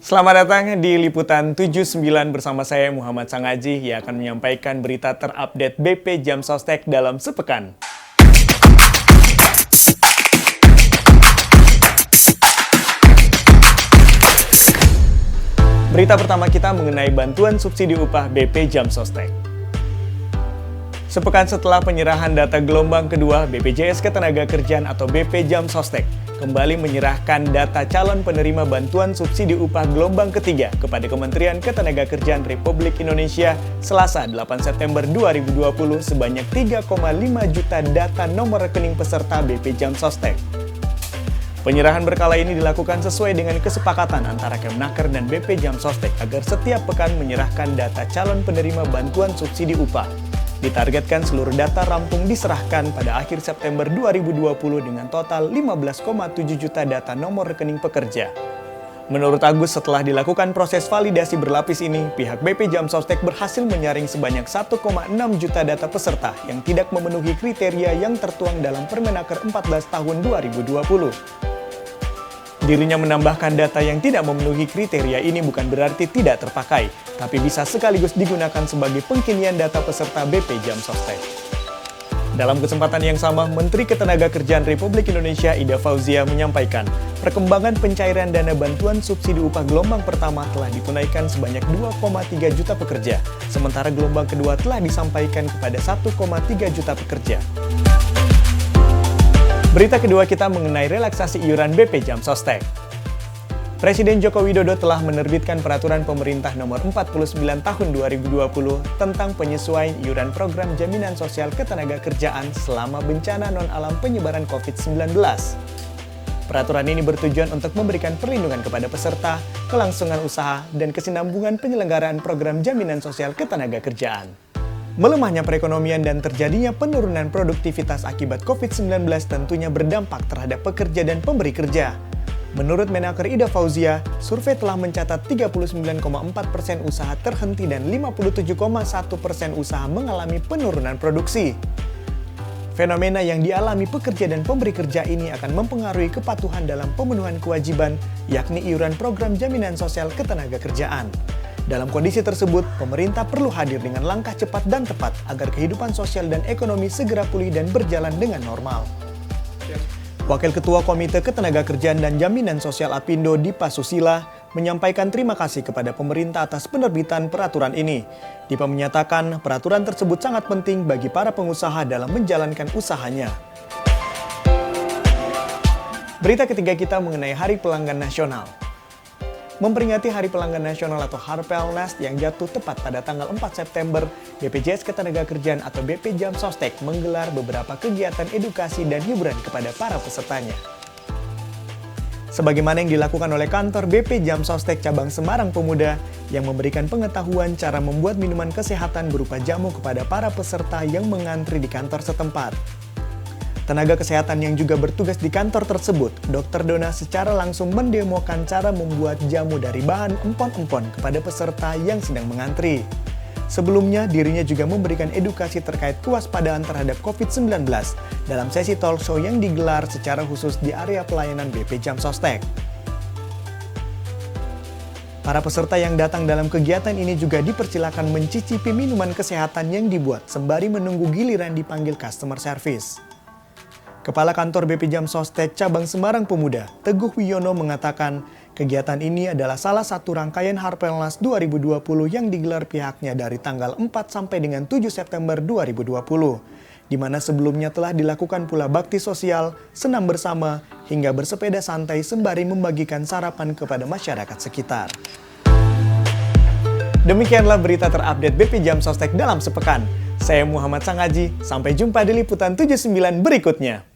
Selamat datang di Liputan 79 bersama saya Muhammad Sangaji yang akan menyampaikan berita terupdate BP Jam Sostek dalam sepekan. Berita pertama kita mengenai bantuan subsidi upah BP Jam Sostek. Sepekan setelah penyerahan data gelombang kedua, BPJS Ketenagakerjaan atau BP Jam Sostek kembali menyerahkan data calon penerima bantuan subsidi upah gelombang ketiga kepada Kementerian Ketenagakerjaan Republik Indonesia Selasa 8 September 2020 sebanyak 3,5 juta data nomor rekening peserta BP Jam Sostek. Penyerahan berkala ini dilakukan sesuai dengan kesepakatan antara Kemnaker dan BP Jam Sostek agar setiap pekan menyerahkan data calon penerima bantuan subsidi upah. Ditargetkan seluruh data rampung diserahkan pada akhir September 2020 dengan total 15,7 juta data nomor rekening pekerja. Menurut Agus, setelah dilakukan proses validasi berlapis ini, pihak BP Jam Sostek berhasil menyaring sebanyak 1,6 juta data peserta yang tidak memenuhi kriteria yang tertuang dalam Permenaker 14 tahun 2020. Dirinya menambahkan data yang tidak memenuhi kriteria ini bukan berarti tidak terpakai, tapi bisa sekaligus digunakan sebagai pengkinian data peserta BP Jam Sostek. Dalam kesempatan yang sama, Menteri Ketenagakerjaan Republik Indonesia Ida Fauzia menyampaikan, perkembangan pencairan dana bantuan subsidi upah gelombang pertama telah ditunaikan sebanyak 2,3 juta pekerja, sementara gelombang kedua telah disampaikan kepada 1,3 juta pekerja. Berita kedua kita mengenai relaksasi iuran BP Jam Sostek. Presiden Joko Widodo telah menerbitkan peraturan pemerintah nomor 49 tahun 2020 tentang penyesuaian iuran program jaminan sosial ketenagakerjaan selama bencana non-alam penyebaran COVID-19. Peraturan ini bertujuan untuk memberikan perlindungan kepada peserta, kelangsungan usaha, dan kesinambungan penyelenggaraan program jaminan sosial ketenagakerjaan. Melemahnya perekonomian dan terjadinya penurunan produktivitas akibat COVID-19 tentunya berdampak terhadap pekerja dan pemberi kerja. Menurut Menaker Ida Fauzia, survei telah mencatat 39,4% usaha terhenti dan 57,1% usaha mengalami penurunan produksi. Fenomena yang dialami pekerja dan pemberi kerja ini akan mempengaruhi kepatuhan dalam pemenuhan kewajiban, yakni iuran program jaminan sosial ketenagakerjaan. Dalam kondisi tersebut, pemerintah perlu hadir dengan langkah cepat dan tepat agar kehidupan sosial dan ekonomi segera pulih dan berjalan dengan normal. Wakil Ketua Komite Ketenagakerjaan dan Jaminan Sosial Apindo Dipa Susila menyampaikan terima kasih kepada pemerintah atas penerbitan peraturan ini. Dipa menyatakan peraturan tersebut sangat penting bagi para pengusaha dalam menjalankan usahanya. Berita ketiga kita mengenai Hari Pelanggan Nasional. Memperingati Hari Pelanggan Nasional atau Harpelnas yang jatuh tepat pada tanggal 4 September, BPJS Ketenagakerjaan atau BP Jam Sostek menggelar beberapa kegiatan edukasi dan hiburan kepada para pesertanya. Sebagaimana yang dilakukan oleh kantor BP Jam Sostek Cabang Semarang Pemuda yang memberikan pengetahuan cara membuat minuman kesehatan berupa jamu kepada para peserta yang mengantri di kantor setempat. Tenaga kesehatan yang juga bertugas di kantor tersebut, Dr. Dona secara langsung mendemokan cara membuat jamu dari bahan empon-empon kepada peserta yang sedang mengantri. Sebelumnya, dirinya juga memberikan edukasi terkait kewaspadaan terhadap COVID-19 dalam sesi talk show yang digelar secara khusus di area pelayanan BP Jam Sostek. Para peserta yang datang dalam kegiatan ini juga dipersilakan mencicipi minuman kesehatan yang dibuat sembari menunggu giliran dipanggil customer service. Kepala Kantor BP Jam Sostek Cabang Semarang Pemuda, Teguh Wiono mengatakan, kegiatan ini adalah salah satu rangkaian Harpelnas 2020 yang digelar pihaknya dari tanggal 4 sampai dengan 7 September 2020, di mana sebelumnya telah dilakukan pula bakti sosial, senam bersama, hingga bersepeda santai sembari membagikan sarapan kepada masyarakat sekitar. Demikianlah berita terupdate BP Jam Sostek dalam sepekan. Saya Muhammad Sangaji, sampai jumpa di Liputan 79 berikutnya.